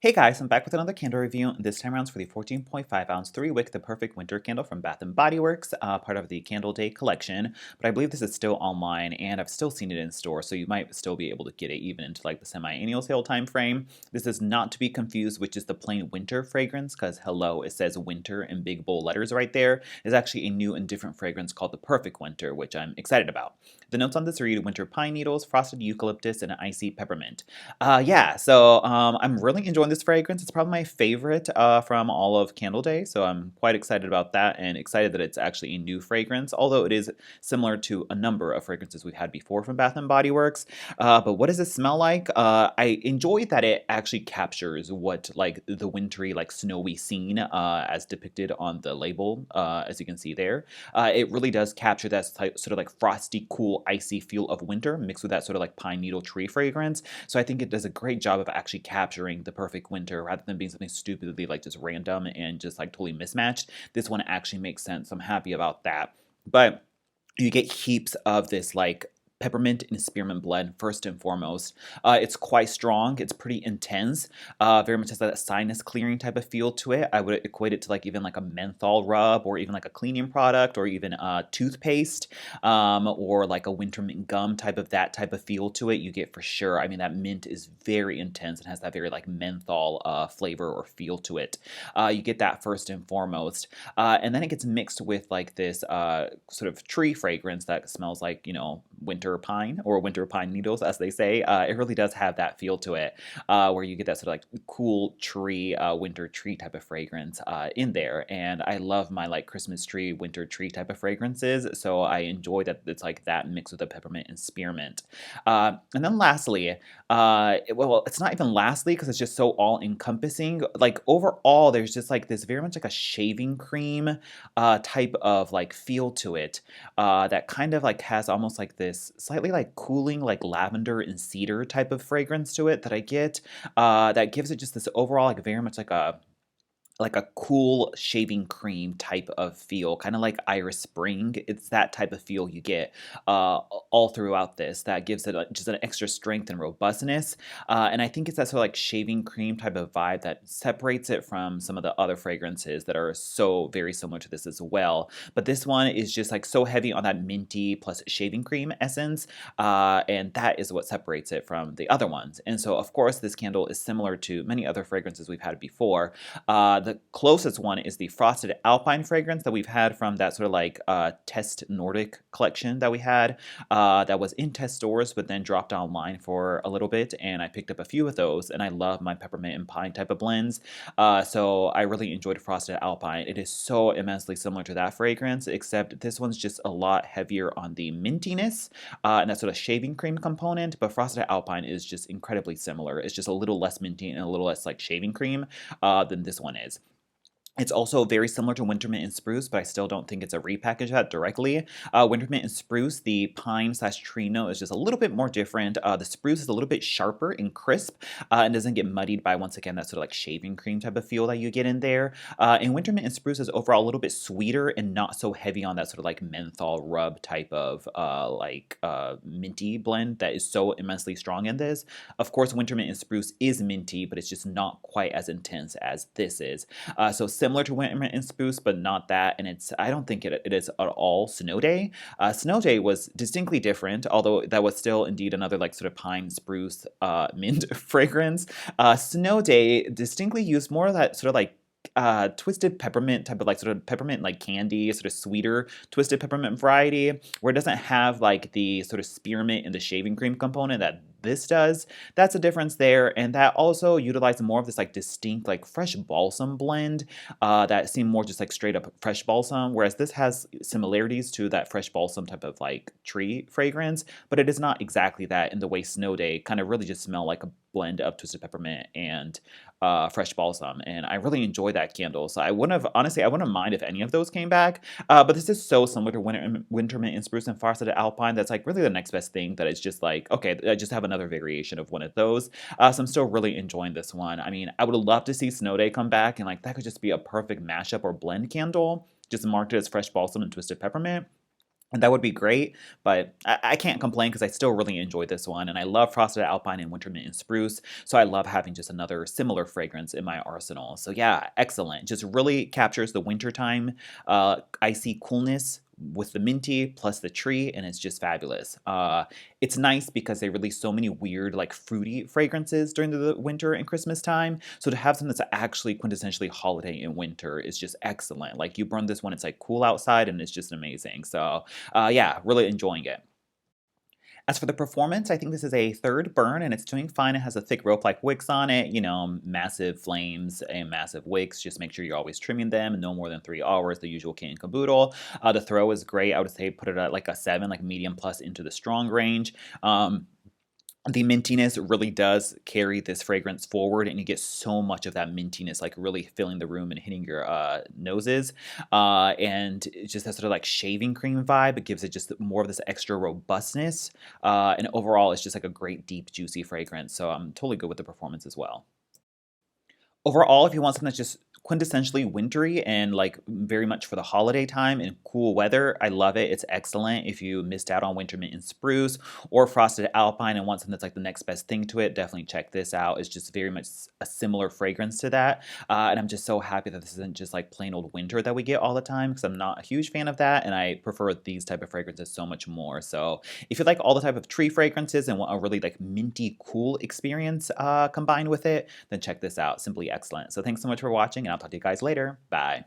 Hey guys, I'm back with another candle review, and this time around it's for the 14.5 ounce 3-wick The Perfect Winter Candle from Bath & Body Works, part of the Candle Day collection, but I believe this is still online, and I've still seen it in store, so you might still be able to get it even into like the semi-annual sale time frame. This is not to be confused with just the plain winter fragrance, because hello, it says winter in big bold letters right there. It's actually a new and different fragrance called the Perfect Winter, which I'm excited about. The notes on this read winter pine needles, frosted eucalyptus, and icy peppermint. I'm really enjoying this fragrance. It's probably my favorite from all of Candle Day, so I'm quite excited about that and excited that it's actually a new fragrance, although it is similar to a number of fragrances we've had before from Bath & Body Works. But what does it smell like? I enjoy that it actually captures what like the wintry, like snowy scene as depicted on the label, as you can see there. It really does capture that sort of like frosty, cool, icy feel of winter mixed with that sort of like pine needle tree fragrance. So I think it does a great job of actually capturing the perfect winter rather than being something stupidly like just random and just like totally mismatched. This one actually makes sense. I'm happy about that. But you get heaps of this like peppermint and spearmint blend first and foremost. It's quite strong. It's pretty intense. Very much has that sinus clearing type of feel to it. I would equate it to like even like a menthol rub or even like a cleaning product or even toothpaste or like a winter mint gum type of that type of feel to it. You get for sure. I mean that mint is very intense and has that very like menthol flavor or feel to it. You get that first and foremost. And then it gets mixed with like this sort of tree fragrance that smells like, winter pine or winter pine needles, as they say. It really does have that feel to it, where you get that sort of like cool tree, winter tree type of fragrance in there. And I love my like Christmas tree, winter tree type of fragrances. So I enjoy that it's like that mixed with the peppermint and spearmint. And then lastly, it's not even lastly because it's just so all encompassing. Like overall, there's just like this very much like a shaving cream type of like feel to it that kind of like has almost like this slightly like cooling like lavender and cedar type of fragrance to it that I get that gives it just this overall like very much like a cool shaving cream type of feel, kind of like Iris Spring. It's that type of feel you get all throughout this that gives it just an extra strength and robustness. And I think it's that sort of like shaving cream type of vibe that separates it from some of the other fragrances that are so very similar to this as well. But this one is just like so heavy on that minty plus shaving cream essence. And that is what separates it from the other ones. And so, of course, this candle is similar to many other fragrances we've had before. The closest one is the Frosted Alpine fragrance that we've had from that sort of like Test Nordic collection that we had that was in test stores but then dropped online for a little bit, and I picked up a few of those, and I love my peppermint and pine type of blends. So I really enjoyed Frosted Alpine. It is so immensely similar to that fragrance, except this one's just a lot heavier on the mintiness and that sort of shaving cream component, but Frosted Alpine is just incredibly similar. It's just a little less minty and a little less like shaving cream than this one is. It's also very similar to Wintermint and Spruce, but I still don't think it's a repackage that directly. Wintermint and Spruce, the pine slash tree note is just a little bit more different. The Spruce is a little bit sharper and crisp and doesn't get muddied by, once again, that sort of like shaving cream type of feel that you get in there. And Wintermint and Spruce is overall a little bit sweeter and not so heavy on that sort of like menthol rub type of minty blend that is so immensely strong in this. Of course, Wintermint and Spruce is minty, but it's just not quite as intense as this is. So similar to Wintermint and Spruce, but not that. And I don't think it is at all Snow Day. Snow Day was distinctly different, although that was still indeed another like sort of pine spruce mint fragrance. Snow Day distinctly used more of that sort of like twisted peppermint type of like sort of peppermint like candy, sort of sweeter twisted peppermint variety, where it doesn't have like the sort of spearmint and the shaving cream component that this does. That's a difference there, and that also utilized more of this like distinct like fresh balsam blend that seemed more just like straight up fresh balsam, whereas this has similarities to that fresh balsam type of like tree fragrance, but it is not exactly that in the way Snow Day kind of really just smell like a blend of twisted peppermint and fresh balsam, and I really enjoy that candle. So I wouldn't mind if any of those came back. But this is so similar to Wintermint and Spruce and Frosted Alpine. That's like really the next best thing. That it's just like okay, I just have another variation of one of those. So I'm still really enjoying this one. I mean, I would love to see Snow Day come back, and like that could just be a perfect mashup or blend candle, just marketed as fresh balsam and twisted peppermint. And that would be great, but I can't complain because I still really enjoy this one, and I love Frosted Alpine and Winter Mint and Spruce, so I love having just another similar fragrance in my arsenal. So yeah, excellent. Just really captures the wintertime icy coolness with the minty plus the tree, and it's just fabulous. It's nice because they release so many weird, like fruity fragrances during the winter and Christmas time. So to have something that's actually quintessentially holiday in winter is just excellent. Like you burn this one, it's like cool outside, and it's just amazing. So yeah, really enjoying it. As for the performance, I think this is a third burn and it's doing fine. It has a thick rope-like wicks on it, massive flames and massive wicks. Just make sure you're always trimming them, no more than 3 hours, the usual kit and caboodle. The throw is great. I would say put it at like a 7, like medium plus into the strong range. The mintiness really does carry this fragrance forward, and you get so much of that mintiness, like really filling the room and hitting your noses. And it just has sort of like shaving cream vibe. It gives it just more of this extra robustness. And overall, it's just like a great, deep, juicy fragrance. So I'm totally good with the performance as well. Overall, if you want something that's just quintessentially wintry and like very much for the holiday time and cool weather, I love it. It's excellent. If you missed out on Winter Mint and Spruce or Frosted Alpine and want something that's like the next best thing to it, definitely check this out. It's just very much a similar fragrance to that. And I'm just so happy that this isn't just like plain old winter that we get all the time because I'm not a huge fan of that. And I prefer these type of fragrances so much more. So if you like all the type of tree fragrances and want a really like minty cool experience combined with it, then check this out. Simply excellent. So thanks so much for watching, and I'll talk to you guys later. Bye.